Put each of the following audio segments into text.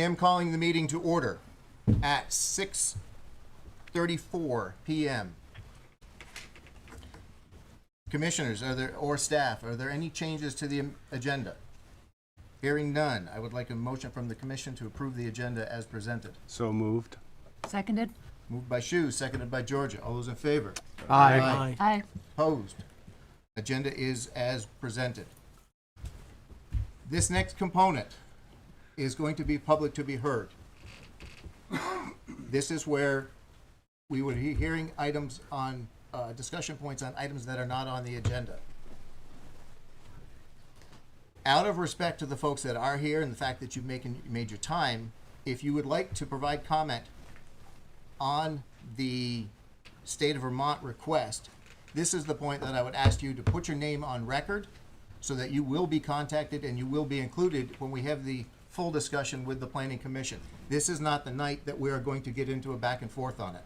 I am calling the meeting to order at 6:34 p.m. Commissioners, or staff, are there any changes to the agenda? Hearing none, I would like a motion from the commission to approve the agenda as presented. So moved. Seconded. Moved by Shu, seconded by Georgia. All those in favor? Aye. Aye. Opposed? Agenda is as presented. This next component is going to be public to be heard. This is where we would be hearing items on, discussion points on items that are not on the agenda. Out of respect to the folks that are here and the fact that you've made your time, if you would like to provide comment on the state of Vermont request, this is the point that I would ask you to put your name on record so that you will be contacted and you will be included when we have the full discussion with the Planning Commission. This is not the night that we are going to get into a back and forth on it.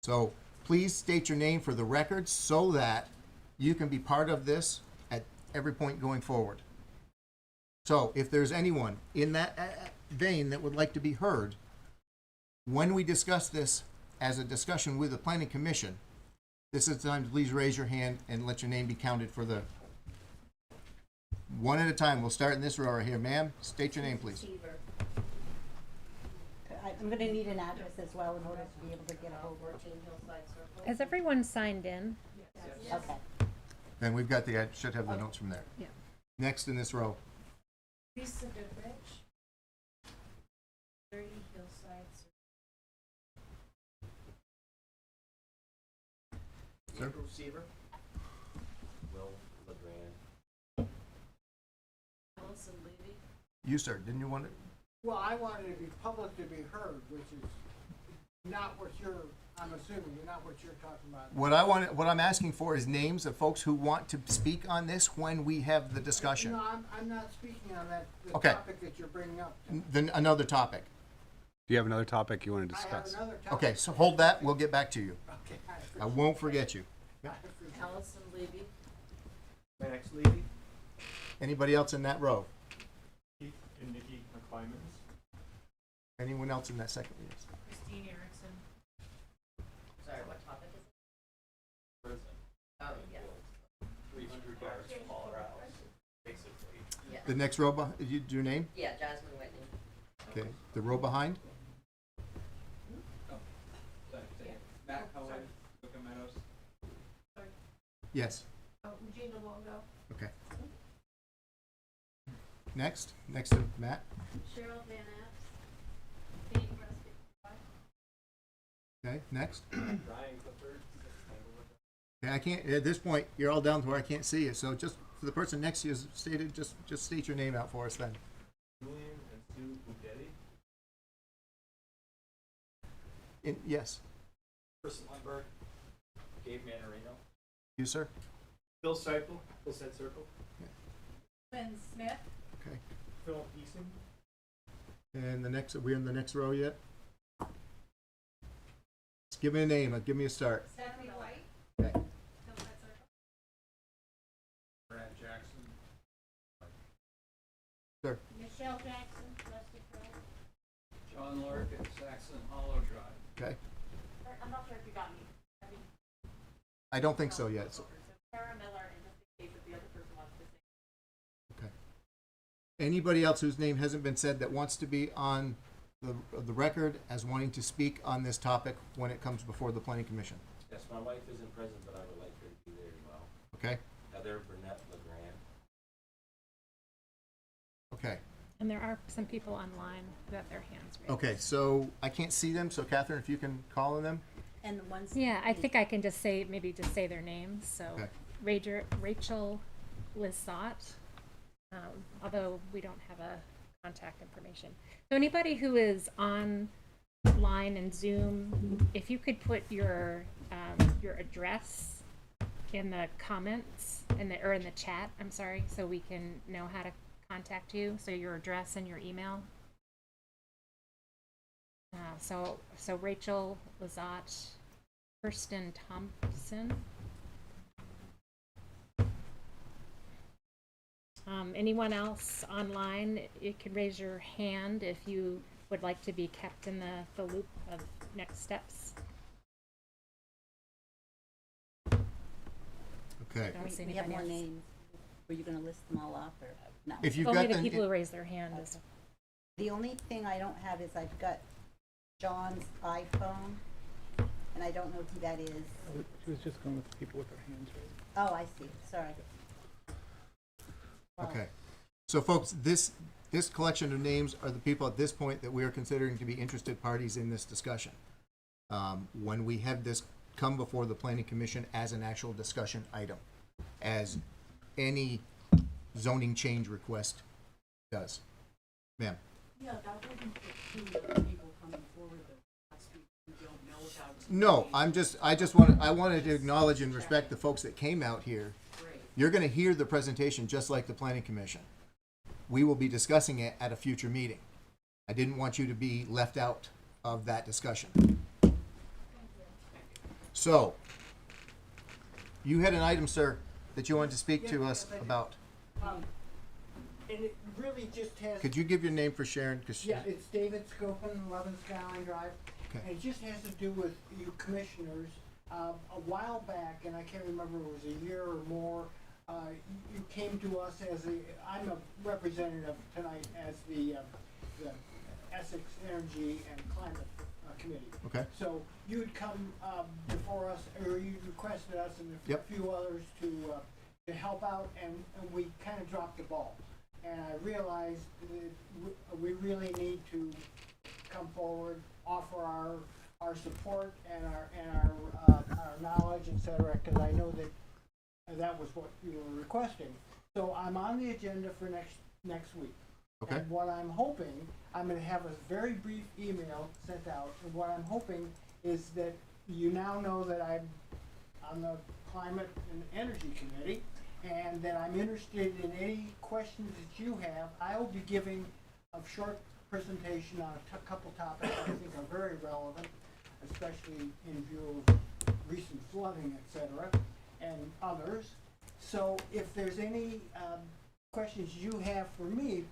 So please state your name for the record so that you can be part of this at every point going forward. So if there's anyone in that vein that would like to be heard, when we discuss this as a discussion with the Planning Commission, this is the time to please raise your hand and let your name be counted for the one at a time. We'll start in this row right here. Ma'am, state your name, please. I'm going to need an address as well in order to be able to get a hold of it. Has everyone signed in? Okay. Then we've got I should have the notes from there. Yeah. Next in this row. Lisa Goodrich, 30 Hillside. Sir? Receiver. Will LeGrand. Allison Levy. You, sir, didn't you want to? Well, I wanted to be public to be heard, which is not what I'm assuming, not what you're talking about. What I'm asking for is names of folks who want to speak on this when we have the discussion. No, I'm not speaking on that, the Okay. topic that you're bringing up. Then another topic. Do you have another topic you want to I have discuss? another topic. Okay, so hold that. We'll get back to you. Okay, I won't forget you. Allison Levy. Max Levy. Anybody else in that row? Keith and Nikki McClymans. Anyone else in that second list? Christine Erickson. Sorry, what topic is it? President. Oh, yeah. 300 yards from all our house, basically. Yeah. The next row, your name? Yeah, Jasmine Whitney. Okay. The row behind? Matt Cohen, Luca Meadows. Yes. Oh, Regina Longo. Okay. Next to Matt. Cheryl Van Apps. Dane Prescott. Okay, next. Ryan Clifford. Yeah, I can't, at this point, you're all down to where I can't see you, so just for the person next to you stated, just state your name out for us then. Julian and Sue Bugetti. Yes. Chris Lundberg. Gabe Manarino. You, sir? Bill Seipel, Hillside Circle. Lynn Smith. Okay. Phil Easton. And are we in the next row yet? Just give me a name, give me a start. Stephanie White. Okay. Hillside Circle. Brad Jackson. Sir? Michelle Jackson. Rustic Road. John Larkin, Saxon Hollow Drive. Okay. I'm not sure if you got me. I don't think so yet. So, Sarah Miller, and just in case if the other person wants to say. okay. Anybody else whose name hasn't been said that wants to be on the record as wanting to speak on this topic when it comes before the Planning Commission? Yes, my wife isn't present, but I would like her to be there as well. Okay? Heather Burnett LeGrand. Okay. And there are some people online who have their hands raised. Okay, so I can't see them, so Catherine, if you can call on them. And the ones. Yeah, I think I can just say their names. So Okay. Rachel Lizotte, although we don't have a contact information. So anybody who is online and Zoom, if you could put your address in the comments or in the chat, I'm sorry, so we can know how to contact you. So your address and your email. So Rachel Lizotte, Kirsten Thompson, Anyone else online, you can raise your hand if you would like to be kept in the loop of next steps. Okay. I don't see We have anybody more else. names. Were you gonna list them all off or no? If you've Only got the people who raise their hand is, The only thing I don't have is I've got John's iPhone, and I don't know who that is. She was just going with people with their hands raised. Oh, I see, sorry. Well, Okay. So folks, this collection of names are the people at this point that we are considering to be interested parties in this discussion. When we have this come before the planning commission as an actual discussion item, as any zoning change request does. Ma'am? Yeah, that wasn't for two people coming forward that last week who don't know about. No, I wanted to acknowledge and respect the folks that came out here. Great. You're gonna hear the presentation just like the planning commission. We will be discussing it at a future meeting. I didn't want you to be left out of that discussion. So, you had an item, sir, that you wanted to speak to us about. And it really just has. Could you give your name for Sharon? 'Cause Yeah, it's David Scopin, 11 Skyline Drive. Okay. And it just has to do with you commissioners. A while back, and I can't remember, it was a year or more, you came to us I'm a representative tonight as the Essex Energy and Climate Committee. Okay. So you would come before us, or you requested us and a Yep. few others to help out, and we kind of dropped the ball. And I realized that we really need to come forward, offer our support and our knowledge, et cetera, because I know that was what you were requesting. So I'm on the agenda for next week. Okay. And what I'm hoping, I'm gonna have a very brief email sent out, and what I'm hoping is that you now know that I'm on the Climate and Energy Committee, and that I'm interested in any questions that you have. I will be giving a short presentation on a couple topics I think are very relevant, especially in view of recent flooding, et cetera, and others. So if there's any questions you have for me,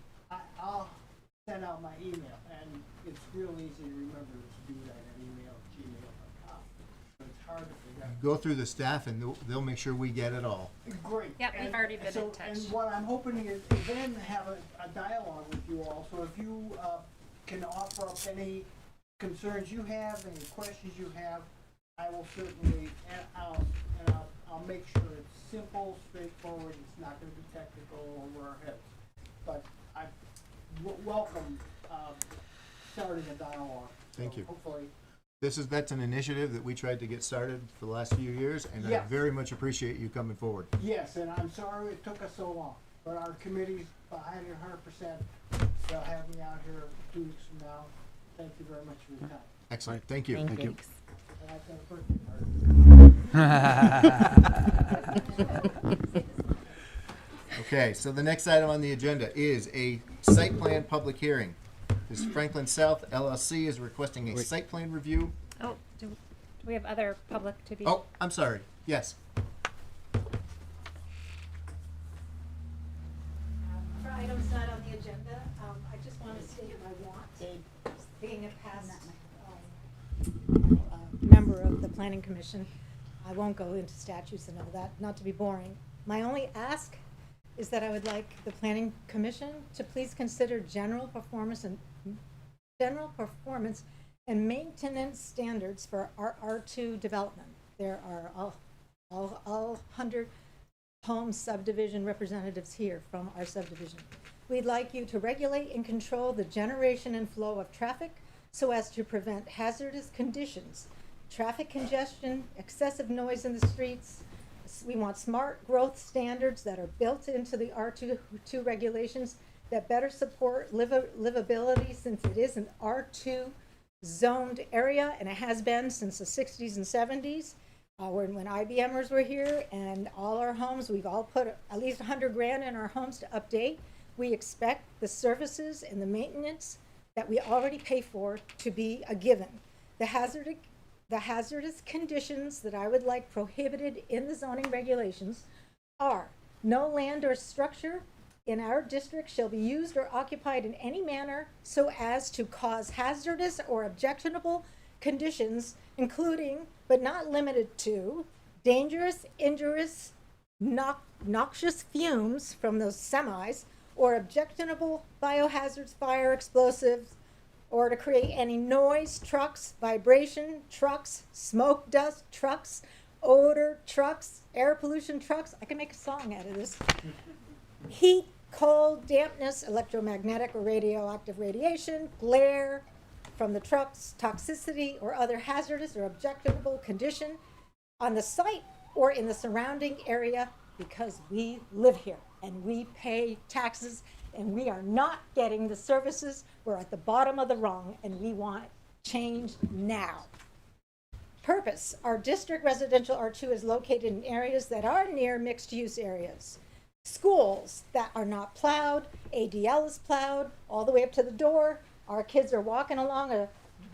I'll send out my email, and it's real easy to remember to do that at email@gmail.com. But it's hard to forget. Go through the staff and they'll make sure we get it all. Great. Yep, we've And already been in so- touch. And what I'm hoping is then have a dialogue with you all, so if you can offer up any concerns you have, any questions you have, I will certainly, and I'll make sure it's simple, straightforward, it's not gonna be technical over our heads. But I welcome starting a dialogue. Thank So you. Hopefully, That's an initiative that we tried to get started for the last few years, and I Yes. very much appreciate you coming forward. yes, and I'm sorry it took us so long, but our committee's behind it 100%. They'll have me out here 2 weeks from now. Thank you very much for your time. Excellent, thank you. Thank you. And I've got a birthday party. Okay, so the next item on the agenda is a site plan public hearing. This Franklin South LLC is requesting a Wait. site plan review. oh, do we have other public to be? Oh, I'm sorry, yes. For items not on the agenda, I just want to state my want, Dave, being a past, member of the planning commission. I won't go into statutes and all that, not to be boring. My only ask is that I would like the planning commission to please consider general performance and maintenance standards for our R2 development. There are all 100 home subdivision representatives here from our subdivision. We'd like you to regulate and control the generation and flow of traffic so as to prevent hazardous conditions, traffic congestion, excessive noise in the streets. We want smart growth standards that are built into the R2 regulations that better support livability, since it is an R2 zoned area, and it has been since the 60s and 70s. When IBMers were here, and all our homes, we've all put at least 100 grand in our homes to update. We expect the services and the maintenance that we already pay for to be a given. The hazardous conditions that I would like prohibited in the zoning regulations are no land or structure in our district shall be used or occupied in any manner so as to cause hazardous or objectionable conditions, including but not limited to dangerous, injurious, noxious fumes from those semis, or objectionable biohazards, fire, explosives, or to create any noise, trucks, vibration, trucks, smoke, dust, trucks, odor, trucks, air pollution, trucks. I can make a song out of this. Heat, cold, dampness, electromagnetic or radioactive radiation, glare from the trucks, toxicity, or other hazardous or objectionable condition on the site or in the surrounding area, because we live here and we pay taxes and we are not getting the services. We're at the bottom of the rung and we want change now. Purpose: our district residential R2 is located in areas that are near mixed-use areas. Schools that are not plowed, ADL is plowed all the way up to the door. Our kids are walking along a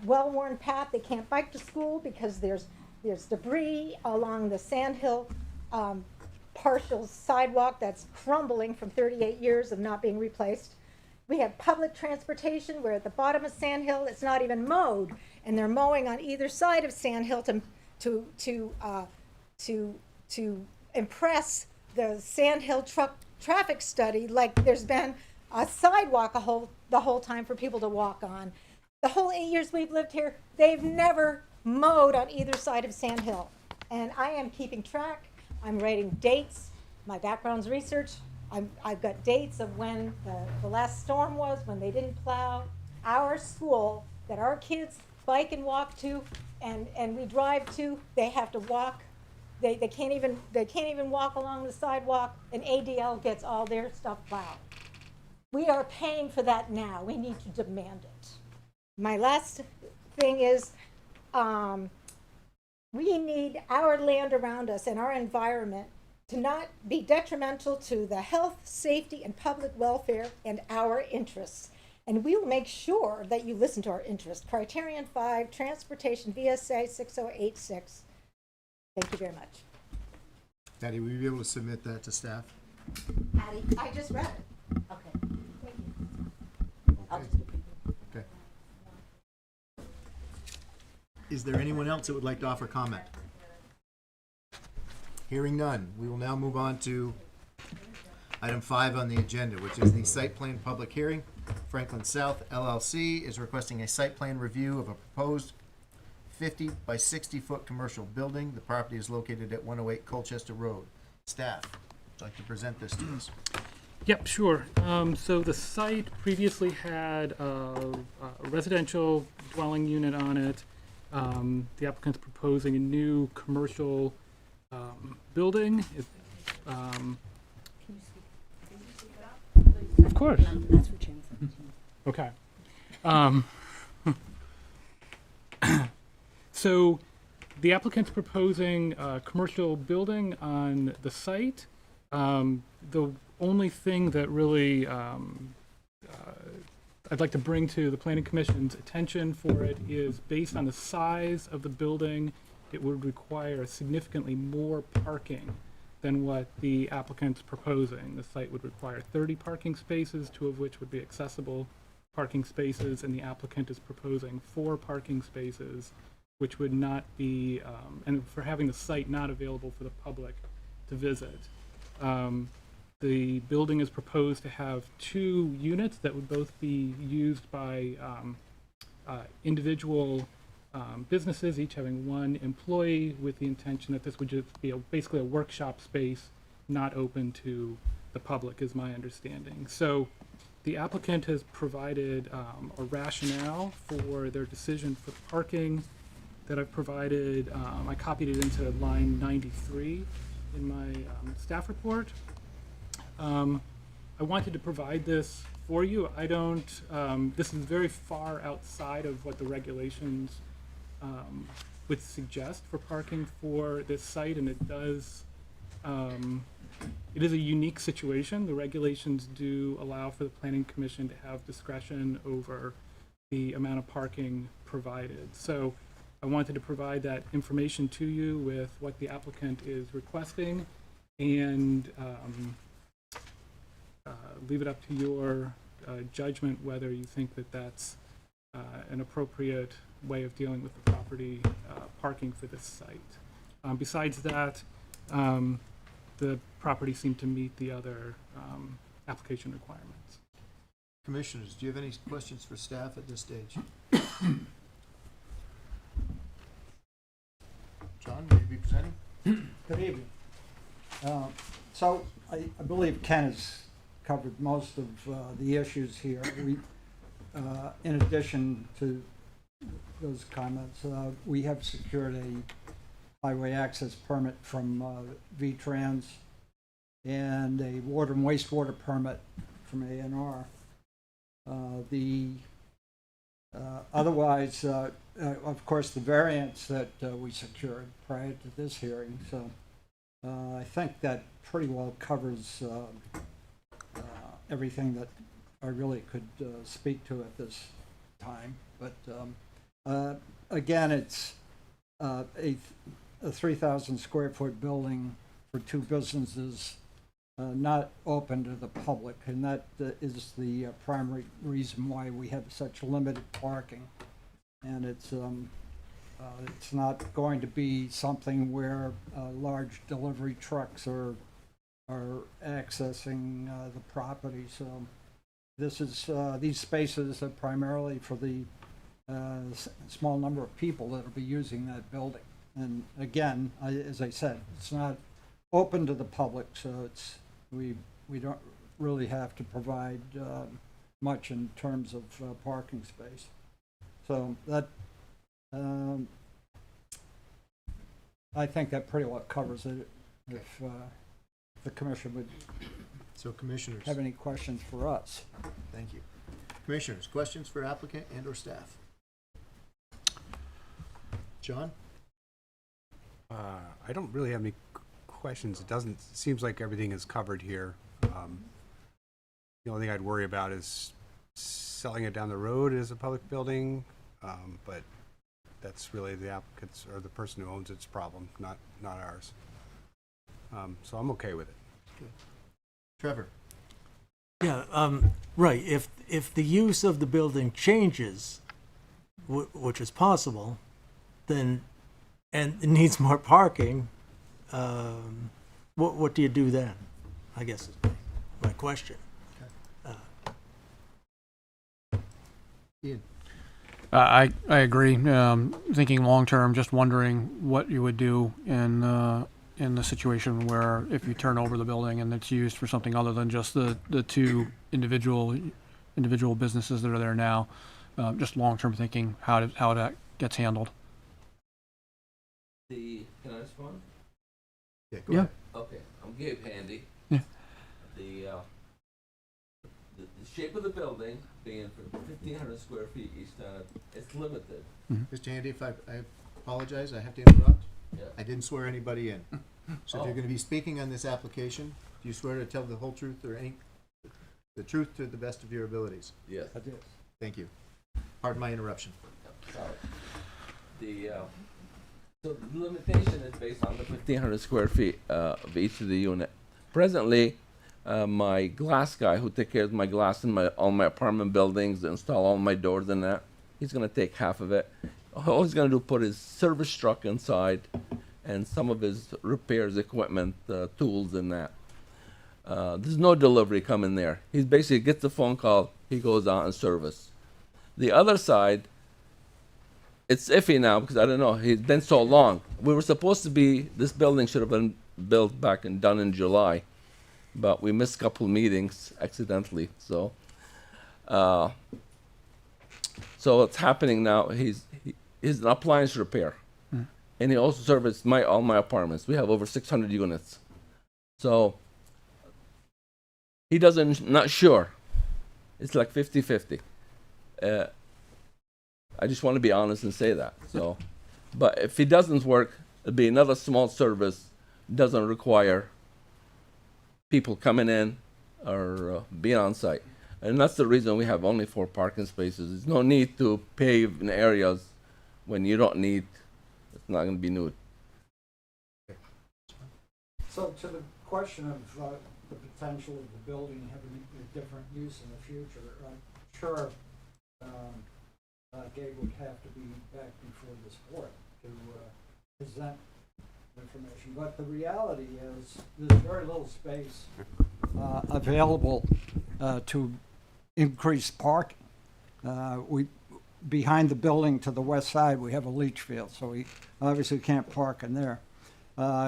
well-worn path. They can't bike to school because there's debris along the Sandhill partial sidewalk that's crumbling from 38 years of not being replaced. We have public transportation. We're at the bottom of Sandhill. It's not even mowed, and they're mowing on either side of Sandhill to impress the Sandhill traffic study, like there's been a sidewalk the whole time for people to walk on. The whole 8 years we've lived here, they've never mowed on either side of Sandhill. And I am keeping track. I'm writing dates. My background's research. I've got dates of when the last storm was, when they didn't plow. Our school that our kids bike and walk to and we drive to, they have to walk. They can't even walk along the sidewalk, and ADL gets all their stuff plowed. We are paying for that now. We need to demand it. My last thing is, we need our land around us and our environment to not be detrimental to the health, safety, and public welfare and our interests. And we will make sure that you listen to our interests. Criterion 5, Transportation, VSA 6086. Thank you very much. Patty, will you be able to submit that to staff? Patty, I just read it. Okay. Thank you. I'll just give you. Okay. Is there anyone else that would like to offer comment? Hearing none, we will now move on to item 5 on the agenda, which is the site plan public hearing. Franklin South LLC is requesting a site plan review of a proposed 50 by 60 foot commercial building. The property is located at 108 Colchester Road. Staff, would like to present this to us? Yep, sure. So the site previously had a residential dwelling unit on it. The applicant's proposing a new commercial building. Of course. That's for Chance. Okay. So the applicant's proposing a commercial building on the site. The only thing that really I'd like to bring to the Planning Commission's attention for it is, based on the size of the building, it would require significantly more parking than what the applicant's proposing. The site would require 30 parking spaces, 2 of which would be accessible parking spaces, and the applicant is proposing 4 parking spaces, which would not be, and for having the site not available for the public to visit. The building is proposed to have 2 units that would both be used by individual businesses, each having 1 employee, with the intention that this would just be basically a workshop space, not open to the public, is my understanding. So the applicant has provided a rationale for their decision for parking that I've provided. I copied it into line 93 in my staff report. I wanted to provide this for you. I don't, this is very far outside of what the regulations would suggest for parking for this site, and it does, it is a unique situation. The regulations do allow for the Planning Commission to have discretion over the amount of parking provided. So I wanted to provide that information to you with what the applicant is requesting, and leave it up to your judgment whether you think that that's an appropriate way of dealing with the property parking for this site. Besides that, the property seemed to meet the other application requirements. Commissioners, do you have any questions for staff at this stage? John, will you be presenting? Good evening. So I believe Ken has covered most of the issues here. We, in addition to those comments, we have secured a highway access permit from V-Trans and a water and wastewater permit from A&R. Otherwise, of course, the variance that we secured prior to this hearing, so I think that pretty well covers everything that I really could speak to at this time. But again, it's a 3,000 square foot building for two businesses, not open to the public, and that is the primary reason why we have such limited parking. And it's not going to be something where large delivery trucks are accessing the property. So this is these spaces are primarily for the small number of people that will be using that building. And again, as I said, it's not open to the public, so we don't really have to provide much in terms of parking space. So that I think that pretty well covers it. If the commission would So commissioners, have any questions for us. thank you. Commissioners, questions for applicant and or staff? John? I don't really have any questions. It seems like everything is covered here. The only thing I'd worry about is selling it down the road as a public building, but that's really the applicant's or the person who owns its problem, not ours. So I'm okay with it. Good. Trevor? Yeah, right. If the use of the building changes, which is possible, then and it needs more parking, what do you do then? I guess is my question. Ian? I agree. Thinking long term, just wondering what you would do in the situation where if you turn over the building and it's used for something other than just the two individual businesses that are there now. Just long term thinking how that gets handled. Can I respond? Yeah, go ahead. Okay, I'm Gabe Handy. Yeah. The shape of the building being for 1,500 square feet each time, it's limited. Mr. Handy, if I apologize, I have to interrupt. Yeah. I didn't swear anybody in. So if you're gonna be speaking on this application, do you swear to tell the whole truth or the truth to the best of your abilities? Yes. I did. Thank you. Pardon my interruption. Sorry. So the limitation is based on the 1,500 square feet of each of the unit. Presently, my glass guy who takes care of my glass in all my apartment buildings, install all my doors and that, he's gonna take half of it. All he's gonna do is put his service truck inside and some of his repairs equipment, tools and that. There's no delivery coming there. He basically gets the phone call, he goes out and service. The other side, it's iffy now because I don't know, it's been so long. We were supposed to be, this building should have been built back and done in July, but we missed a couple meetings accidentally, so. So what's happening now, he's an appliance repair. And he also services all my apartments. We have over 600 units. So he not sure. It's like 50-50. I just want to be honest and say that. So, but if it doesn't work, it'll be another small service. Doesn't require people coming in or being on site. And that's the reason we have only 4 parking spaces. There's no need to pave in areas when you don't need. It's not going to be nude. So to the question of the potential of the building having a different use in the future. I'm sure Gabe would have to be back before this board to present information, but the reality is there's very little space available to increase parking. Behind the building to the west side, we have a leach field, so we obviously can't park in there.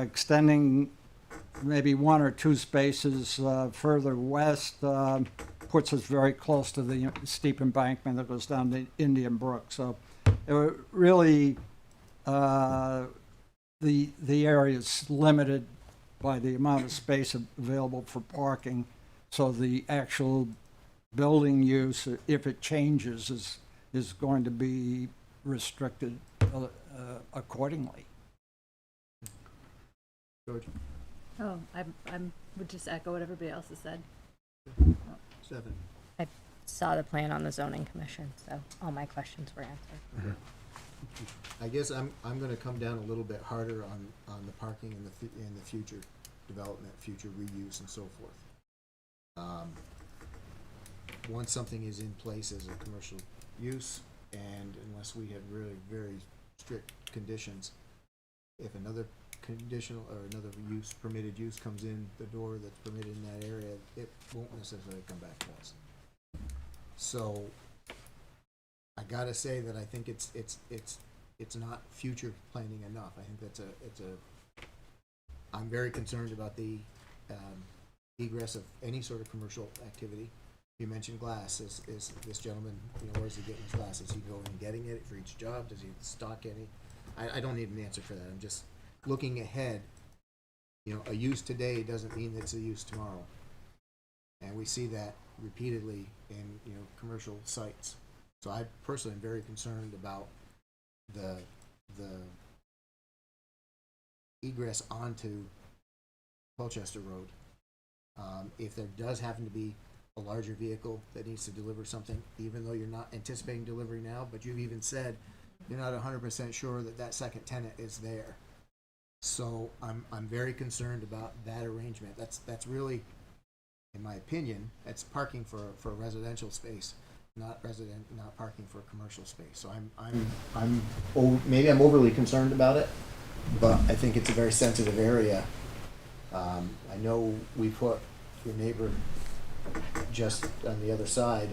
Extending maybe 1 or 2 spaces further west puts us very close to the steep embankment that goes down the Indian Brook. So really, the area is limited by the amount of space available for parking. So the actual building use, if it changes, is going to be restricted accordingly. George? Oh, I'm would just echo what everybody else has said. 7. I saw the plan on the zoning commission, so all my questions were answered. I guess I'm gonna come down a little bit harder on the parking and the future development, future reuse and so forth. Once something is in place as a commercial use, and unless we have really very strict conditions, if another conditional or another use, permitted use comes in the door that's permitted in that area, it won't necessarily come back to us. So I gotta say that I think it's not future planning enough. I think I'm very concerned about the egress of any sort of commercial activity. You mentioned glass. Is this gentleman, where's he getting his glass? Is he going and getting it for each job? Does he stock any? I don't need an answer for that. I'm just looking ahead. A use today doesn't mean it's a use tomorrow. And we see that repeatedly in, commercial sites. So I personally am very concerned about the egress onto Colchester Road. If there does happen to be a larger vehicle that needs to deliver something, even though you're not anticipating delivery now, but you've even said you're not 100% sure that second tenant is there. So I'm very concerned about that arrangement. That's really, in my opinion, that's parking for a residential space, not parking for a commercial space. So maybe I'm overly concerned about it, but I think it's a very sensitive area. I know we put your neighbor just on the other side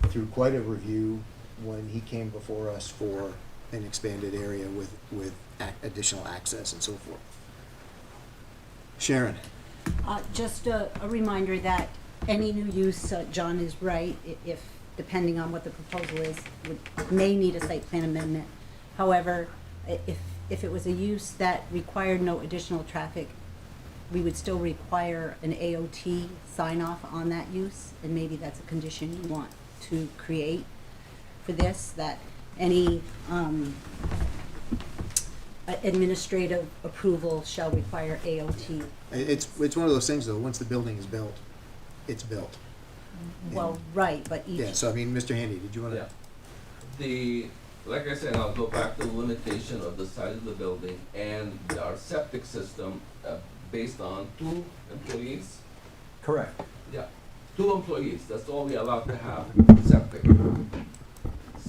through quite a review when he came before us for an expanded area with additional access and so forth. Sharon? Just a reminder that any new use, John is right, if, depending on what the proposal is, may need a site plan amendment. However, if it was a use that required no additional traffic, we would still require an AOT sign-off on that use, and maybe that's a condition you want to create for this, that any administrative approval shall require AOT. It's one of those things, though. Once the building is built, it's built. Well, right, but each. Yeah. So I mean, Mr. Handy, did you want to? Yeah. Like I said, I'll go back to the limitation of the size of the building and our septic system based on 2 employees. Correct. Yeah, 2 employees. That's all we allowed to have septic.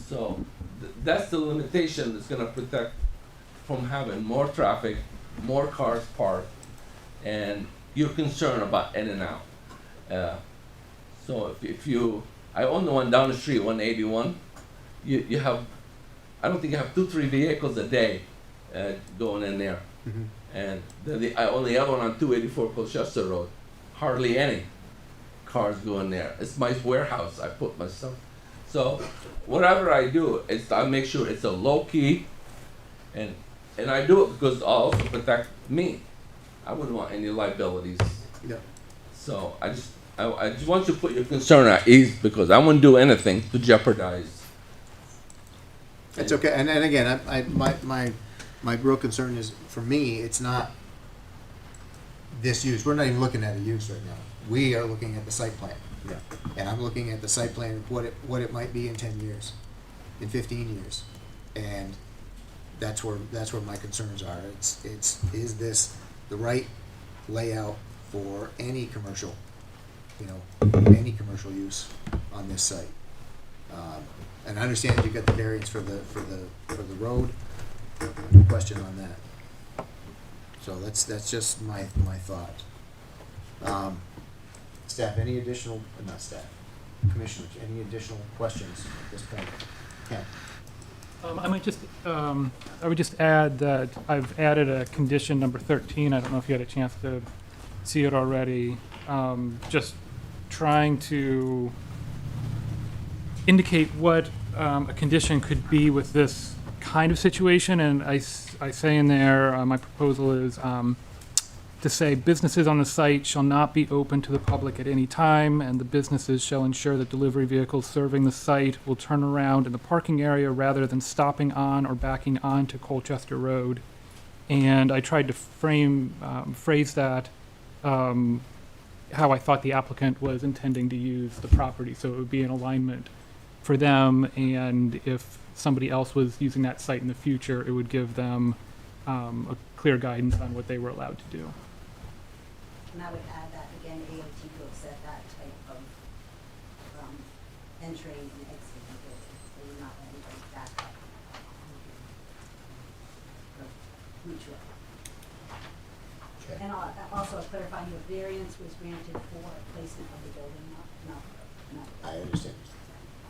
So that's the limitation that's going to protect from having more traffic, more cars parked, and you're concerned about in and out. So if you, I own the one down the street, 181. You have, I don't think you have 2-3 vehicles a day going in there. Mm-hmm. And I own the other one on 284 Colchester Road. Hardly any cars go in there. It's my warehouse. I put myself. So whatever I do, I make sure it's a low key, and I do it because I also protect me. I wouldn't want any liabilities. Yeah. So I just want you to put your concern at ease because I wouldn't do anything to jeopardize. It's okay. And again, my real concern is, for me, it's not this use. We're not even looking at a use right now. We are looking at the site plan. Yeah. And I'm looking at the site plan, what it might be in 10 years, in 15 years. And that's where my concerns are. Is this the right layout for any commercial, any commercial use on this site. And I understand that you got the variance for the road, no question on that. So that's just my thought. Staff, any additional, not staff, commissioners, any additional questions at this point? Ken? I would just add that I've added a condition number 13. I don't know if you had a chance to see it already. Just trying to indicate what a condition could be with this kind of situation. And I say in there, my proposal is to say businesses on the site shall not be open to the public at any time, and the businesses shall ensure that delivery vehicles serving the site will turn around in the parking area rather than stopping on or backing onto Colchester Road. And I tried to phrase that how I thought the applicant was intending to use the property, so it would be in alignment for them, and if somebody else was using that site in the future, it would give them a clear guidance on what they were allowed to do. And I would add that, again, AOT will set that type of entry and exit the building, so you're not letting anybody back up. Or mutual. Okay. And also clarifying, the variance was granted for placement of the building, not. I understand.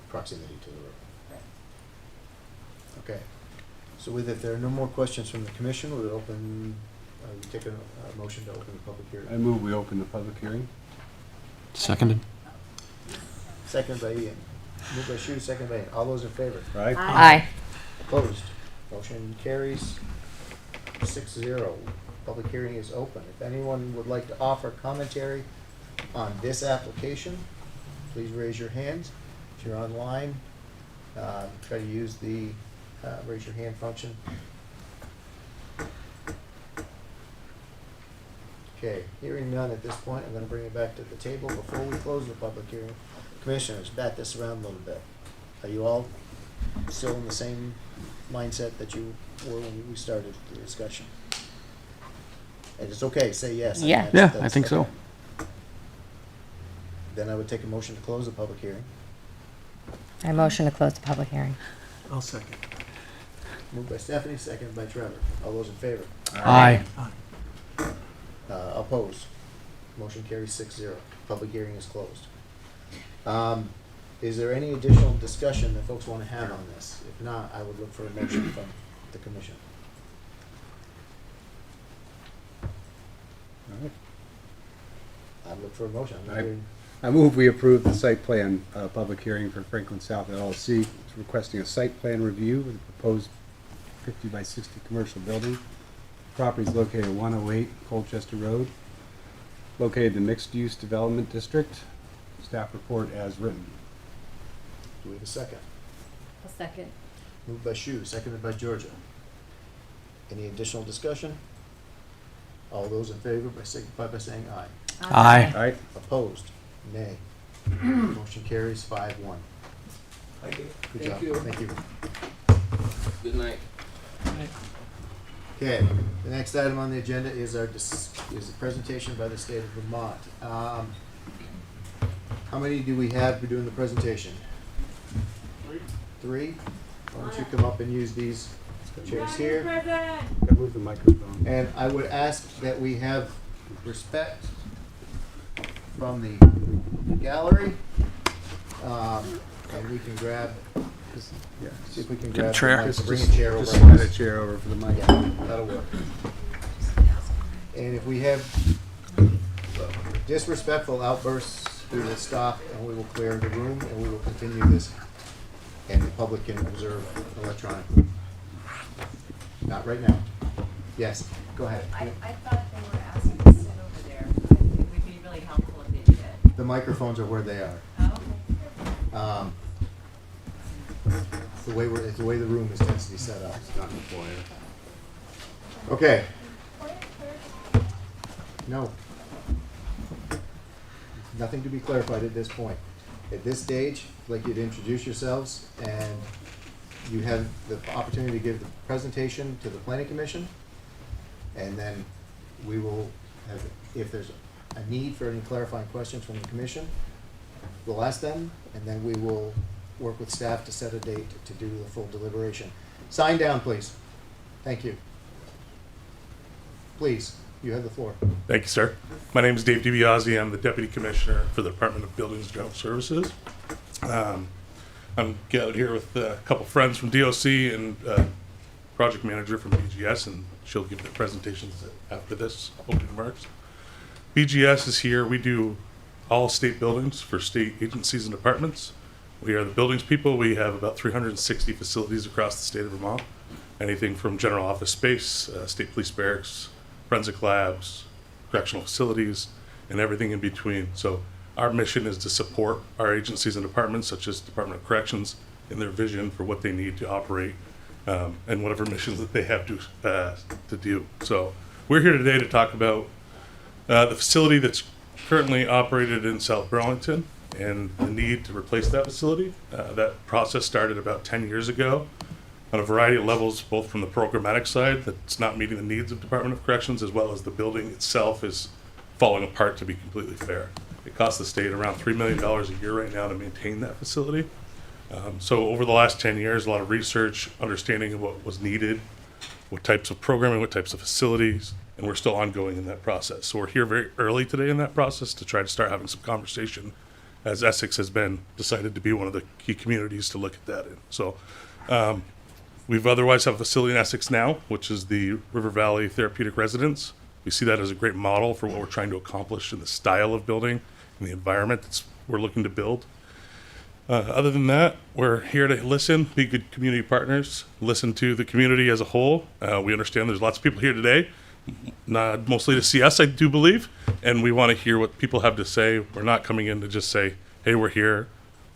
Proximity to the road. Right. Okay. So with if there are no more questions from the commission, we would take a motion to open the public hearing. I move we open the public hearing. Seconded. Second by Ian. Moved by Shu, second by Ian. All those in favor? Right? Aye. Opposed? Motion carries 6-0. Public hearing is open. If anyone would like to offer commentary on this application, please raise your hand. If you're online, try to use the raise your hand function. Okay, hearing none at this point, I'm gonna bring it back to the table before we close the public hearing. Commissioners, back this around a little bit. Are you all still in the same mindset that you were when we started the discussion? And it's okay, say yes. Yeah. I think so. Then I would take a motion to close the public hearing. I motion to close the public hearing. I'll second. Moved by Stephanie, seconded by Trevor. All those in favor? Aye. Opposed? Motion carries 6-0. Public hearing is closed. Is there any additional discussion that folks want to have on this? If not, I would look for a motion from the commission. All right. I'd look for a motion. I'm not I- hearing- I move we approve the site plan, public hearing for Franklin South LLC. It's requesting a site plan review of the proposed 50 by 60 commercial building. Property is located at 108 Colchester Road, located in the mixed-use development district. Staff report as written. Do we have a second? A second. Moved by Shu, seconded by Georgia. Any additional discussion? All those in favor signify by saying aye. Aye. All right? Opposed? Nay. Motion carries 5-1. Thank you. Good job. Thank you. Good night. Okay, the next item on the agenda is a presentation by the state of Vermont. How many do we have for doing the presentation? Three? Why don't you come up and use these chairs here? Gotta move the microphone. And I would ask that we have respect from the gallery. And we can grab, Yeah. see if we can Get a grab. chair. the mic. Just- Bring a just- chair over. Just slide a chair over for the mic. Yeah, that'll work. And if we have disrespectful outbursts, we will stop and we will clear the room and we will continue this. And the public can observe electronically. Not right now. Yes, go ahead. I thought they were asking to sit over there. It would be really helpful if they did. The microphones are where they are. Oh, okay. It's the way the room is tends to be set up. It's not in the foyer. Okay. No. Nothing to be clarified at this point. At this stage, I'd like you to introduce yourselves and you have the opportunity to give the presentation to the planning commission. And then we will have, if there's a need for any clarifying questions from the commission, we'll ask them, and then we will work with staff to set a date to do the full deliberation. Sign down, please. Thank you. Please, you have the floor. Thank you, sir. My name is Dave DiBiase. I'm the Deputy Commissioner for the Department of Buildings and General Services. I'm gathered here with a couple friends from DOC and project manager from BGS, and she'll give the presentations after this opening remarks. BGS is here. We do all state buildings for state agencies and departments. We are the buildings people. We have about 360 facilities across the state of Vermont. Anything from general office space, state police barracks, forensic labs, correctional facilities, and everything in between. So our mission is to support our agencies and departments, such as Department of Corrections, in their vision for what they need to operate and whatever missions that they have to do. So we're here today to talk about the facility that's currently operated in South Burlington and the need to replace that facility. That process started about 10 years ago on a variety of levels, both from the programmatic side, that's not meeting the needs of Department of Corrections, as well as the building itself is falling apart, to be completely fair. It costs the state around $3 million a year right now to maintain that facility. So over the last 10 years, a lot of research, understanding of what was needed, what types of programming, what types of facilities, and we're still ongoing in that process. So we're here very early today in that process to try to start having some conversation, as Essex has been decided to be one of the key communities to look at that in. So we've otherwise have a facility in Essex now, which is the River Valley Therapeutic Residence. We see that as a great model for what we're trying to accomplish in the style of building and the environment that we're looking to build. Other than that, we're here to listen, be good community partners, listen to the community as a whole. We understand there's lots of people here today, not mostly to see us, I do believe, and we want to hear what people have to say. We're not coming in to just say, hey, we're here,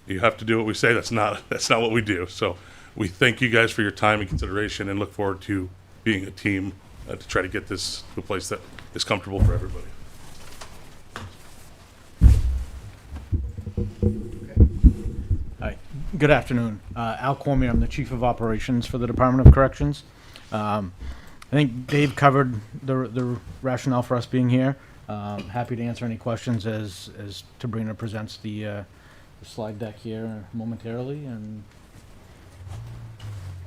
you have to do what we say. That's not what we do. So we thank you guys for your time and consideration and look forward to being a team to try to get this to a place that is comfortable for everybody. Hi, good afternoon. Al Cormier, I'm the Chief of Operations for the Department of Corrections. I think Dave covered the rationale for us being here. Happy to answer any questions as Sabrina presents the slide deck here momentarily, and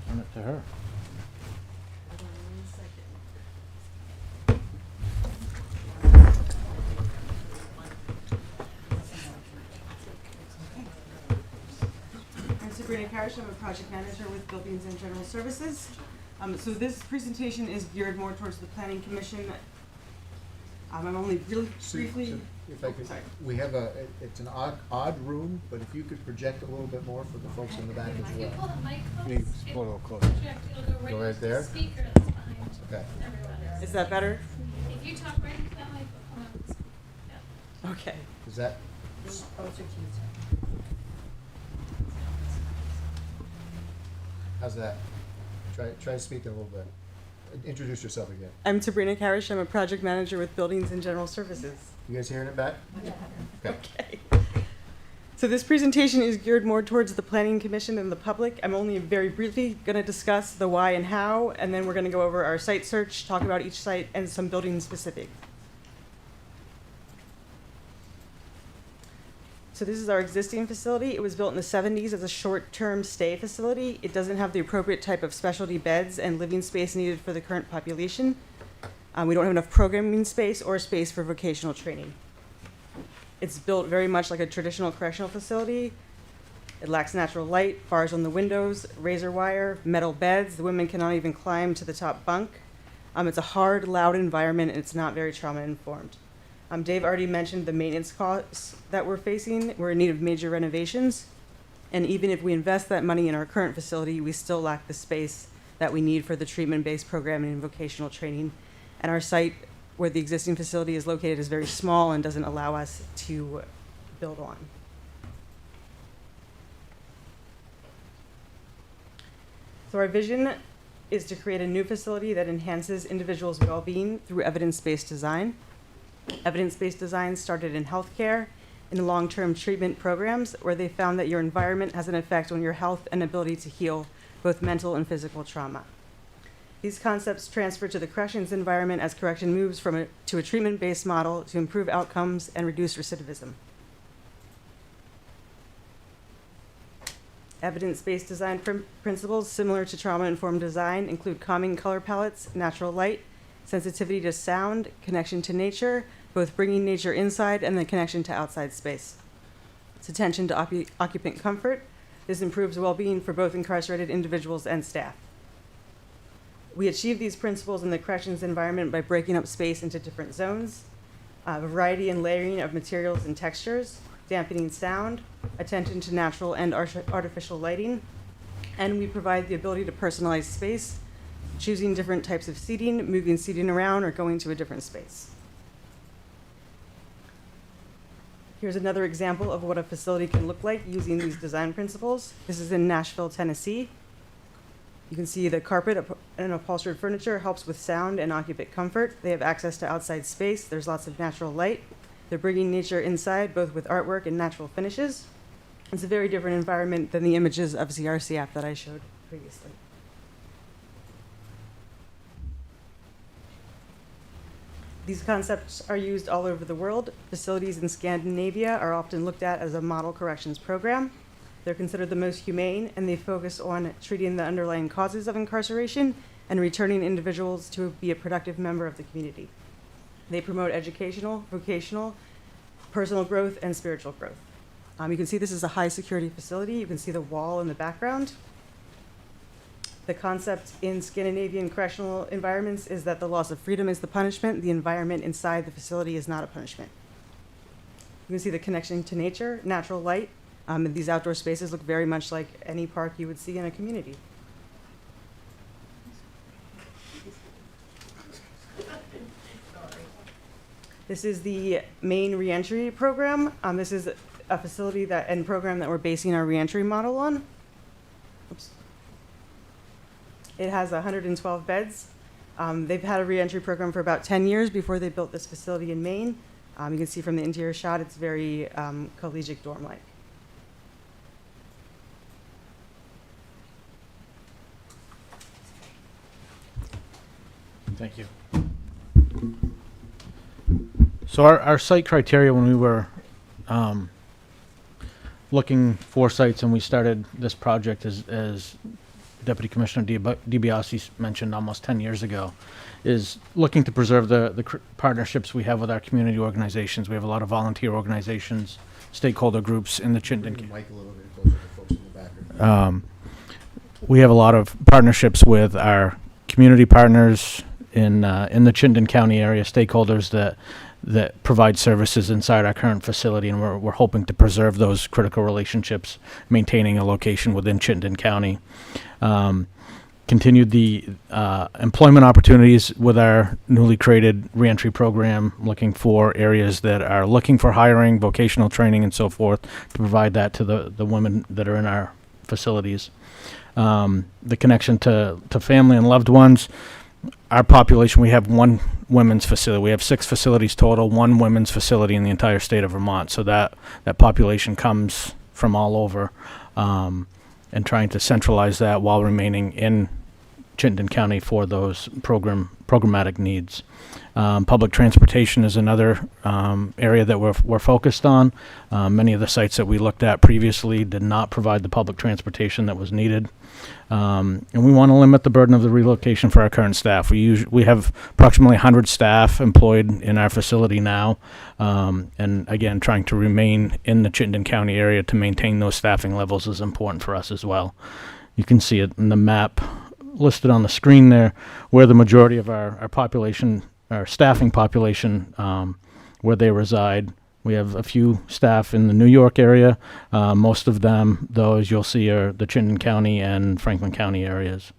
turn it to her. I'm Sabrina Karish. I'm a project manager with Buildings and General Services. So this presentation is geared more towards the Planning Commission. I'm only really briefly. If I could, Sorry. we have it's an odd room, but if you could project a little bit more for the folks in the back as If you well. pull the mic close, Maybe it pull it a little closer. project, it'll go Go right right into the there? speaker that's behind Okay. everyone. Is that better? If you talk right into that microphone, yeah. Okay. Is that, how's that? Try speaking a little bit. Introduce yourself again. I'm Sabrina Karish. I'm a project manager with Buildings and General Services. You guys hearing it back? Okay. Okay. So this presentation is geared more towards the Planning Commission and the public. I'm only very briefly going to discuss the why and how, and then we're going to go over our site search, talk about each site, and some building specific. So this is our existing facility. It was built in the 70s as a short-term stay facility. It doesn't have the appropriate type of specialty beds and living space needed for the current population. We don't have enough programming space or space for vocational training. It's built very much like a traditional correctional facility. It lacks natural light, bars on the windows, razor wire, metal beds. The women cannot even climb to the top bunk. It's a hard, loud environment, and it's not very trauma-informed. Dave already mentioned the maintenance costs that we're facing. We're in need of major renovations. And even if we invest that money in our current facility, we still lack the space that we need for the treatment-based programming and vocational training. And our site where the existing facility is located is very small and doesn't allow us to build on. So our vision is to create a new facility that enhances individuals' well-being through evidence-based design. Evidence-based design started in healthcare, in long-term treatment programs, where they found that your environment has an effect on your health and ability to heal both mental and physical trauma. These concepts transfer to the corrections environment as correction moves to a treatment-based model to improve outcomes and reduce recidivism. Evidence-based design principles similar to trauma-informed design include calming color palettes, natural light, sensitivity to sound, connection to nature, both bringing nature inside and the connection to outside space. It's attention to occupant comfort. This improves well-being for both incarcerated individuals and staff. We achieve these principles in the corrections environment by breaking up space into different zones, a variety and layering of materials and textures, dampening sound, attention to natural and artificial lighting, and we provide the ability to personalize space, choosing different types of seating, moving seating around, or going to a different space. Here's another example of what a facility can look like using these design principles. This is in Nashville, Tennessee. You can see the carpet and upholstered furniture helps with sound and occupant comfort. They have access to outside space. There's lots of natural light. They're bringing nature inside, both with artwork and natural finishes. It's a very different environment than the images of ZRCF that I showed previously. These concepts are used all over the world. Facilities in Scandinavia are often looked at as a model corrections program. They're considered the most humane, and they focus on treating the underlying causes of incarceration and returning individuals to be a productive member of the community. They promote educational, vocational, personal growth, and spiritual growth. You can see this is a high security facility. You can see the wall in the background. The concept in Scandinavian correctional environments is that the loss of freedom is the punishment. The environment inside the facility is not a punishment. You can see the connection to nature, natural light. And these outdoor spaces look very much like any park you would see in a community. This is the main reentry program. This is a facility and program that we're basing our reentry model on. Oops. It has 112 beds. They've had a reentry program for about 10 years before they built this facility in Maine. You can see from the interior shot, it's very collegiate dorm-like. Thank you. So our site criteria when we were looking for sites and we started this project, as Deputy Commissioner DiBiase mentioned almost 10 years ago, is looking to preserve the partnerships we have with our community organizations. We have a lot of volunteer organizations, stakeholder groups in the Chittenden. Mic a little bit closer to folks in the background. We have a lot of partnerships with our community partners in the Chittenden County area, stakeholders that provide services inside our current facility, and we're hoping to preserve those critical relationships, maintaining a location within Chittenden County. Continued the employment opportunities with our newly created reentry program, looking for areas that are looking for hiring, vocational training, and so forth, to provide that to the women that are in our facilities. The connection to family and loved ones. Our population, we have one women's facility. We have 6 facilities total, 1 women's facility in the entire state of Vermont. So that population comes from all over, and trying to centralize that while remaining in Chittenden County for those programmatic needs. Public transportation is another area that we're focused on. Many of the sites that we looked at previously did not provide the public transportation that was needed. And we want to limit the burden of the relocation for our current staff. We have approximately 100 staff employed in our facility now, and again, trying to remain in the Chittenden County area to maintain those staffing levels is important for us as well. You can see it in the map listed on the screen there, where the majority of our population, our staffing population, where they reside. We have a few staff in the New York area. Most of them, those you'll see, are the Chittenden County and Franklin County areas.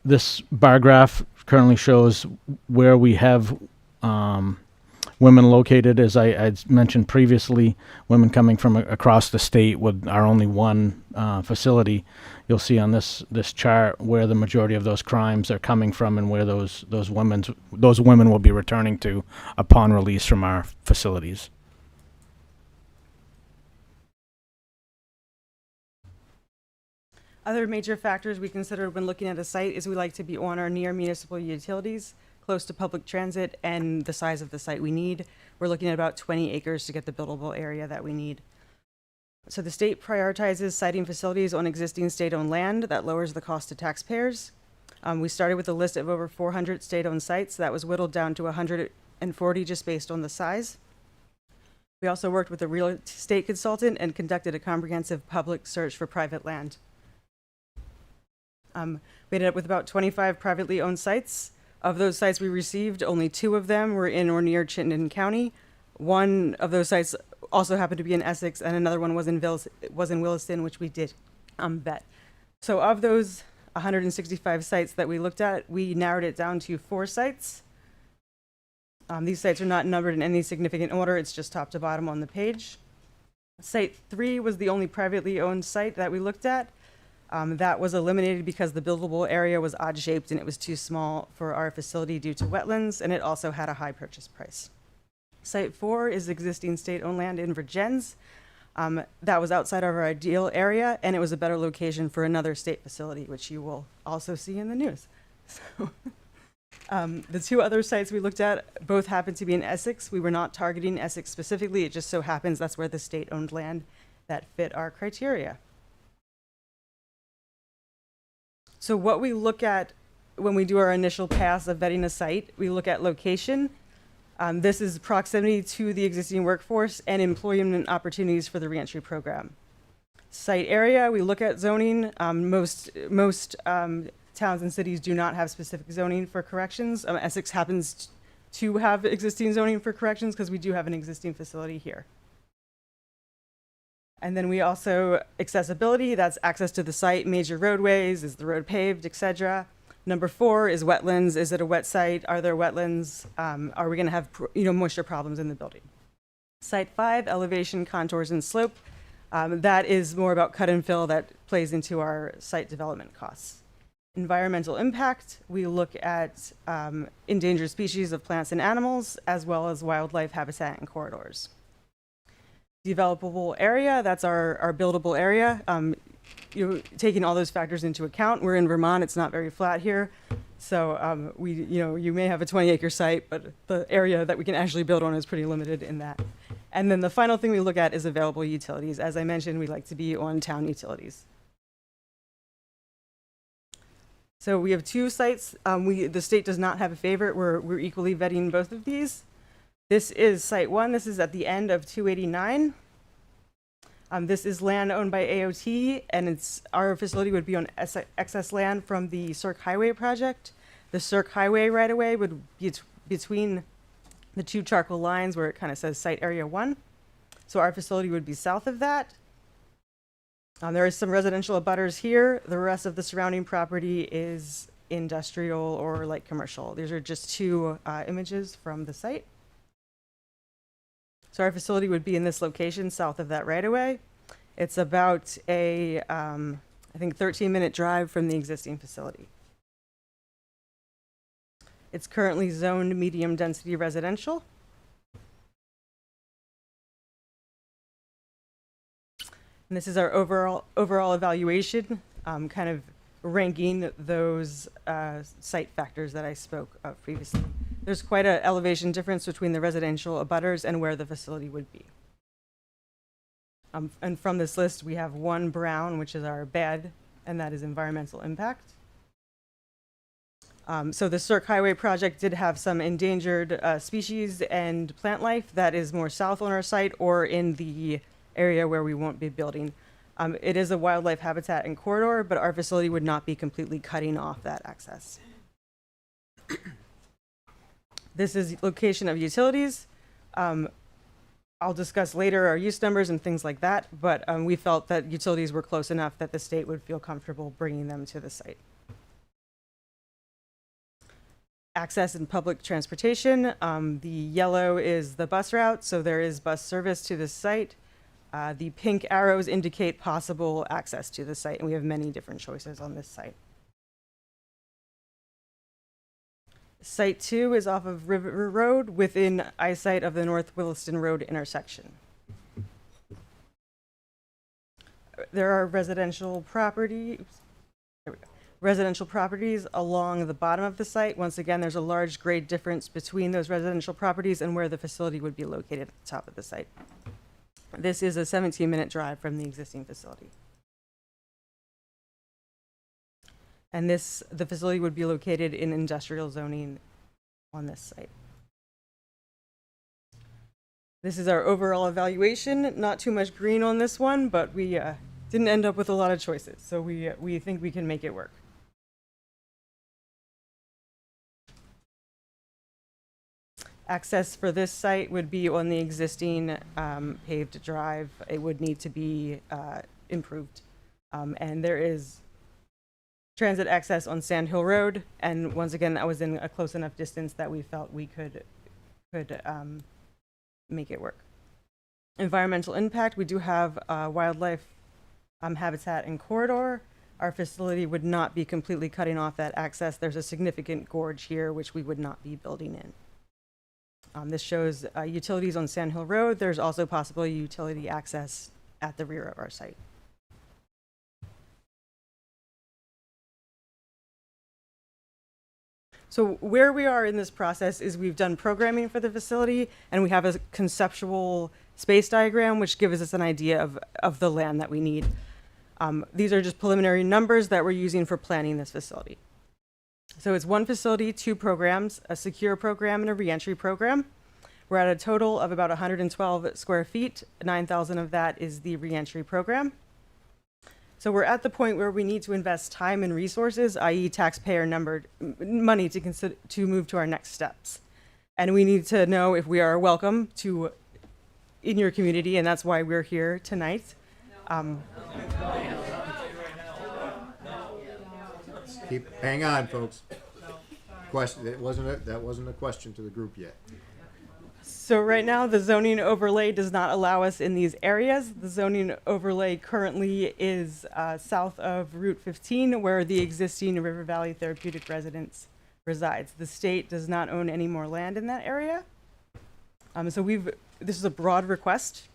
This bar graph currently shows where we have women located. As I mentioned previously, women coming from across the state with our only one facility. You'll see on this chart where the majority of those crimes are coming from and where those women will be returning to upon release from our facilities. Other major factors we considered when looking at a site is we like to be on or near municipal utilities, close to public transit, and the size of the site we need. We're looking at about 20 acres to get the buildable area that we need. So the state prioritizes siting facilities on existing state-owned land. That lowers the cost to taxpayers. We started with a list of over 400 state-owned sites. That was whittled down to 140 just based on the size. We also worked with a real estate consultant and conducted a comprehensive public search for private land. We ended up with about 25 privately owned sites. Of those sites we received, only 2 of them were in or near Chittenden County. One of those sites also happened to be in Essex, and another one was in Williston, which we did vet. So of those 165 sites that we looked at, we narrowed it down to 4 sites. These sites are not numbered in any significant order. It's just top to bottom on the page. Site 3 was the only privately owned site that we looked at. That was eliminated because the buildable area was odd shaped and it was too small for our facility due to wetlands, and it also had a high purchase price. Site 4 is existing state-owned land in Virgins. That was outside of our ideal area, and it was a better location for another state facility, which you will also see in the news. So, the 2 other sites we looked at both happened to be in Essex. We were not targeting Essex specifically. It just so happens that's where the state-owned land that fit our criteria. So what we look at when we do our initial pass of vetting a site, we look at location. This is proximity to the existing workforce and employment opportunities for the reentry program. Site area, we look at zoning. Most towns and cities do not have specific zoning for corrections. Essex happens to have existing zoning for corrections because we do have an existing facility here. And then we also, accessibility, that's access to the site, major roadways, is the road paved, etc. Number 4 is wetlands. Is it a wet site? Are there wetlands? Are we going to have moisture problems in the building? Site 5, elevation, contours, and slope. That is more about cut and fill that plays into our site development costs. Environmental impact, we look at endangered species of plants and animals, as well as wildlife habitat and corridors. Developable area, that's our buildable area. Taking all those factors into account, we're in Vermont, it's not very flat here. So you may have a 20-acre site, but the area that we can actually build on is pretty limited in that. And then the final thing we look at is available utilities. As I mentioned, we like to be on town utilities. So we have 2 sites. The state does not have a favorite. We're equally vetting both of these. This is site 1. This is at the end of 289. This is land owned by AOT, and our facility would be on excess land from the Cirque Highway project. The Cirque Highway right-of-way would be between the 2 charcoal lines where it kind of says site area 1. So our facility would be south of that. There is some residential abutters here. The rest of the surrounding property is industrial or light commercial. These are just 2 images from the site. So our facility would be in this location south of that right-of-way. It's about a, I think, 13-minute drive from the existing facility. It's currently zoned medium-density residential. And this is our overall evaluation, kind of ranking those site factors that I spoke of previously. There's quite an elevation difference between the residential abutters and where the facility would be. And from this list, we have 1 brown, which is our bad, and that is environmental impact. So the Cirque Highway project did have some endangered species and plant life that is more south on our site or in the area where we won't be building. It is a wildlife habitat and corridor, but our facility would not be completely cutting off that access. This is location of utilities. I'll discuss later our use numbers and things like that, but we felt that utilities were close enough that the state would feel comfortable bringing them to the site. Access and public transportation. The yellow is the bus route, so there is bus service to the site. The pink arrows indicate possible access to the site, and we have many different choices on this site. Site 2 is off of River Road within eyesight of the North Williston Road intersection. there are residential property, there we go, residential properties along the bottom of the site. Once again, there's a large grade difference between those residential properties and where the facility would be located at the top of the site. This is a 17-minute drive from the existing facility. And the facility would be located in industrial zoning on this site. This is our overall evaluation. Not too much green on this one, but we didn't end up with a lot of choices, so we think we can make it work. Access for this site would be on the existing paved drive. It would need to be improved. And there is transit access on Sand Hill Road, and once again, that was in a close enough distance that we felt we could make it work. Environmental impact, we do have wildlife habitat and corridor. Our facility would not be completely cutting off that access. There's a significant gorge here, which we would not be building in. This shows utilities on Sand Hill Road. There's also possible utility access at the rear of our site. So where we are in this process is we've done programming for the facility, and we have a conceptual space diagram, which gives us an idea of the land that we need. These are just preliminary numbers that we're using for planning this facility. So it's one facility, two programs, a secure program and a reentry program. We're at a total of about 112 square feet. 9,000 of that is the reentry program. So we're at the point where we need to invest time and resources, i.e. taxpayer money to move to our next steps. And we need to know if we are welcome in your community, and that's why we're here tonight. Hang on, folks. Question. That wasn't a question to the group yet. So right now, the zoning overlay does not allow us in these areas. The zoning overlay currently is south of Route 15, where the existing River Valley Therapeutic Residence resides. The state does not own any more land in that area. So this is a broad request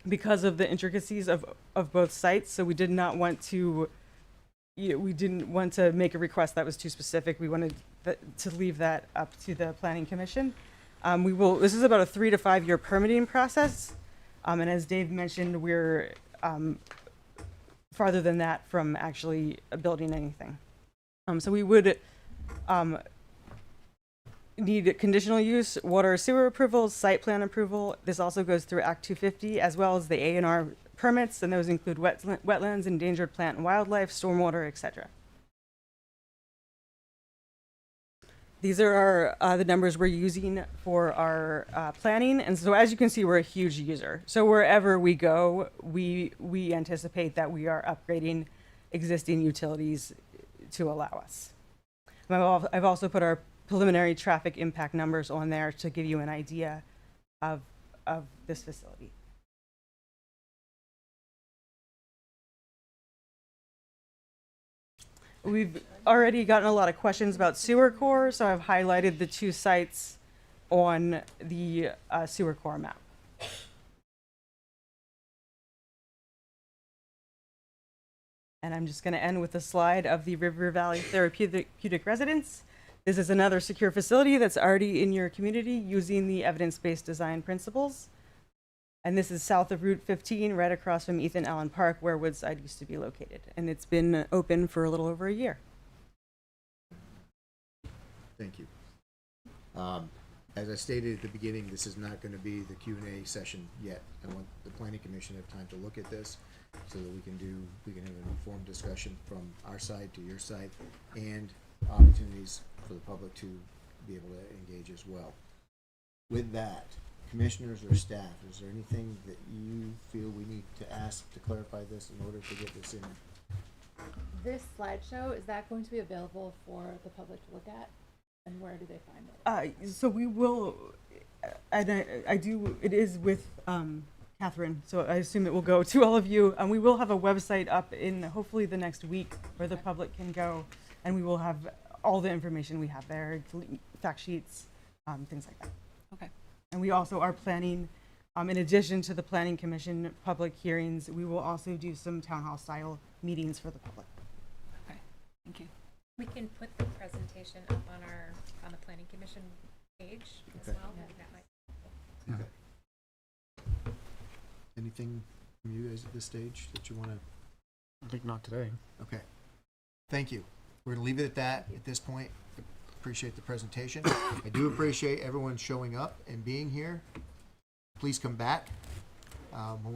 because of the intricacies of both sites. So we did not want to, we didn't want to make a request that was too specific. We wanted to leave that up to the Planning Commission. This is about a 3 to 5 year permitting process. And as Dave mentioned, we're farther than that from actually building anything. So we would need conditional use, water sewer approvals, site plan approval. This also goes through Act 250, as well as the A&R permits, and those include wetlands, endangered plant and wildlife, stormwater, etc. These are the numbers we're using for our planning. And so as you can see, we're a huge user. So wherever we go, we anticipate that we are upgrading existing utilities to allow us. I've also put our preliminary traffic impact numbers on there to give you an idea of this facility. We've already gotten a lot of questions about sewer core, so I've highlighted the two sites on the sewer core map. And I'm just going to end with a slide of the River Valley Therapeutic Residence. This is another secure facility that's already in your community using the evidence-based design principles. And this is south of Route 15, right across from Ethan Allen Park, where Woodside used to be located. And it's been open for a little over a year. Thank you. As I stated at the beginning, this is not going to be the Q&A session yet. I want the Planning Commission to have time to look at this so that we can have an informed discussion from our side to your side, and opportunities for the public to be able to engage as well. With that, commissioners or staff, is there anything that you feel we need to ask to clarify this in order to get this in? This slideshow, is that going to be available for the public to look at? And where do they find it? So we will, and it is with Catherine, so I assume it will go to all of you. And we will have a website up in hopefully the next week where the public can go, and we will have all the information we have there, fact sheets, things like that. Okay. And we also are planning In addition to the planning commission public hearings, we will also do some town hall style meetings for the public. Thank you. We can put the presentation up on the planning commission page as Okay. well. That might Anything from you guys at this stage that you want to? I think not today. Okay. Thank you. We're going to leave it at that at this point. Appreciate the presentation. I do appreciate everyone showing up and being here. Please come back when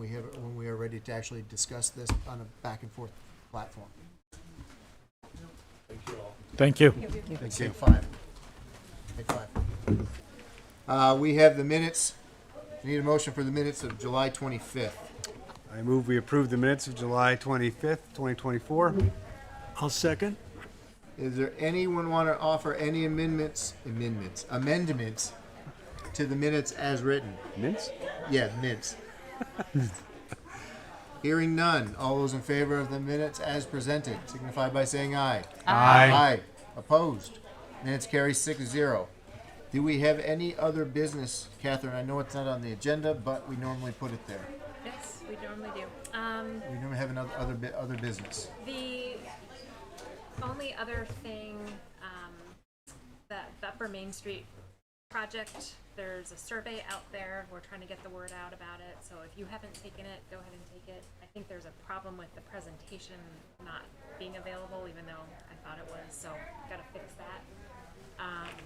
we are ready to actually discuss this on a back and forth platform. Thank you all. Thank you. Thank you. Five. Take five. We have the minutes. I need a motion for the minutes of July 25th. I move we approve the minutes of July 25th, 2024. I'll second. Is there anyone want to offer any amendments to the minutes as written? Mints? Yeah, minutes. Hearing none. All those in favor of the minutes as presented signify by saying aye. Aye. Aye. Opposed? Minutes carry 6-0. Do we have any other business, Catherine? I know it's not on the agenda, but we normally put it there. Yes, we normally do. We normally have other business. The only other thing, that the Upper Main Street project, there's a survey out there. We're trying to get the word out about it. So if you haven't taken it, go ahead and take it. I think there's a problem with the presentation not being available, even though I thought it was. So gotta fix that.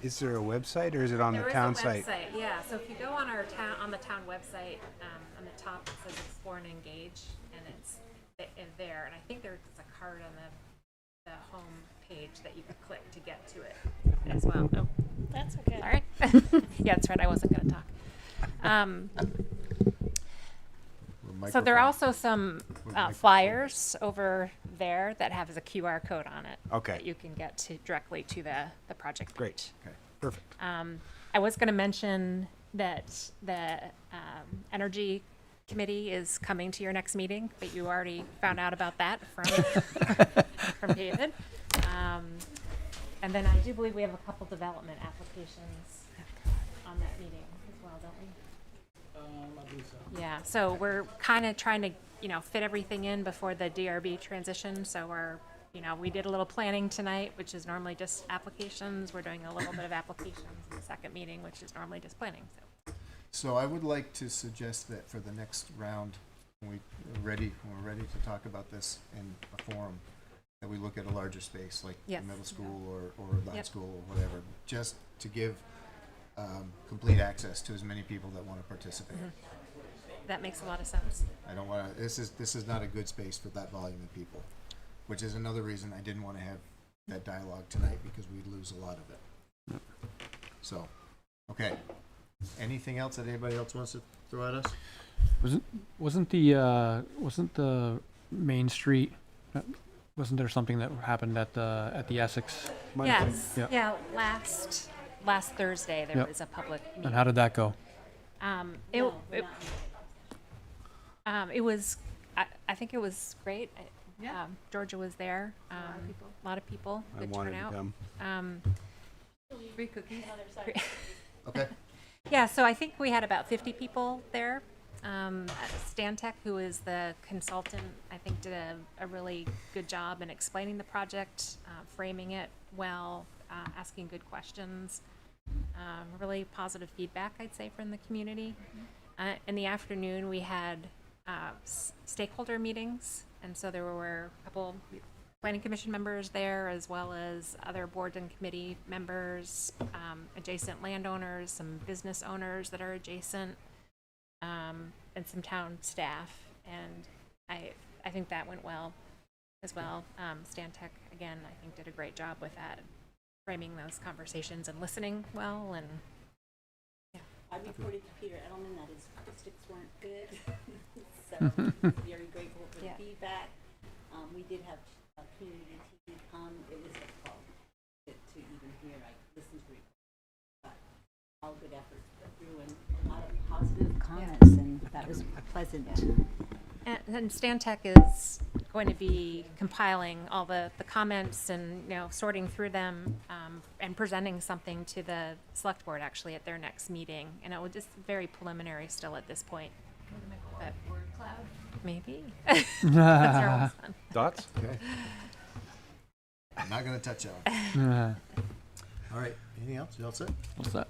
Is there a website or is it on the town site? There is a website, yeah. So if you go on the town website, on the top it says Explore and Engage, and it's there. And I think there's a card on the home page that you can click to get to it as well. Oh, That's okay. all right. Yeah, that's right. I wasn't going to talk. So there are also some flyers over there that have a QR code on it. Okay. That you can get to directly to the project. Great. page. Okay. Perfect. I was going to mention that the Energy Committee is coming to your next meeting, but you already found out about that from David. And then I do believe we have a couple development applications on that meeting as well, don't we? I believe so. Yeah, so we're kind of trying to, fit everything in before the DRB transition. So we did a little planning tonight, which is normally just applications. We're doing a little bit of applications in the second meeting, which is normally just planning. So I would like to suggest that for the next round, when we're ready to talk about this in a forum, that we look at a larger space, like Yes. the middle school or the high Yep. school or whatever, just to give complete access to as many people that want to participate. That makes a lot of sense. I don't want to. This is not a good space for that volume of people, which is another reason I didn't want to have that dialogue tonight, because we'd lose a lot of it. So, okay. Anything else that anybody else wants to throw at us? Wasn't the Main Street? Wasn't there something that happened at the Essex? Yes. Yep. Yeah. Last Thursday there Yep. was a public meeting. And how did that go? It was. I think it was great. Yeah. Georgia was there. A lot of people. I Good wanted to turnout. come. Free cookies. Okay. Yeah, so I think we had about 50 people there. Stantec, who is the consultant, I think did a really good job in explaining the project, framing it well, asking good questions. Really positive feedback, I'd say, from the community. In the afternoon, we had stakeholder meetings, and so there were a couple planning commission members there, as well as other board and committee members, adjacent landowners, some business owners that are adjacent, and some town staff. And I think that went well as well. Stantec, again, I think did a great job with that, framing those conversations and listening well. And I reported to Peter Edelman that his acoustics weren't good, so very grateful for the feedback. We did have community TV come. It was difficult to even hear. I listened to it, but all good efforts put through and a lot of positive comments, and that was pleasant. And Stantec is going to be compiling all the comments and, sorting through them, and presenting something to the select board actually at their next meeting. And it was just very preliminary still at this point. But Word cloud. maybe. That's our own fun. Thoughts? Okay. I'm not gonna touch on. All right, anything else? You all set? What's that?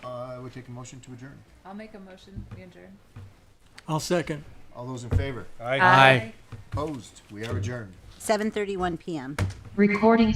I would take a motion to adjourn. I'll make a motion, we adjourn. I'll second. All those in favor? Aye. Opposed? We are adjourned. 7:31 PM. Recording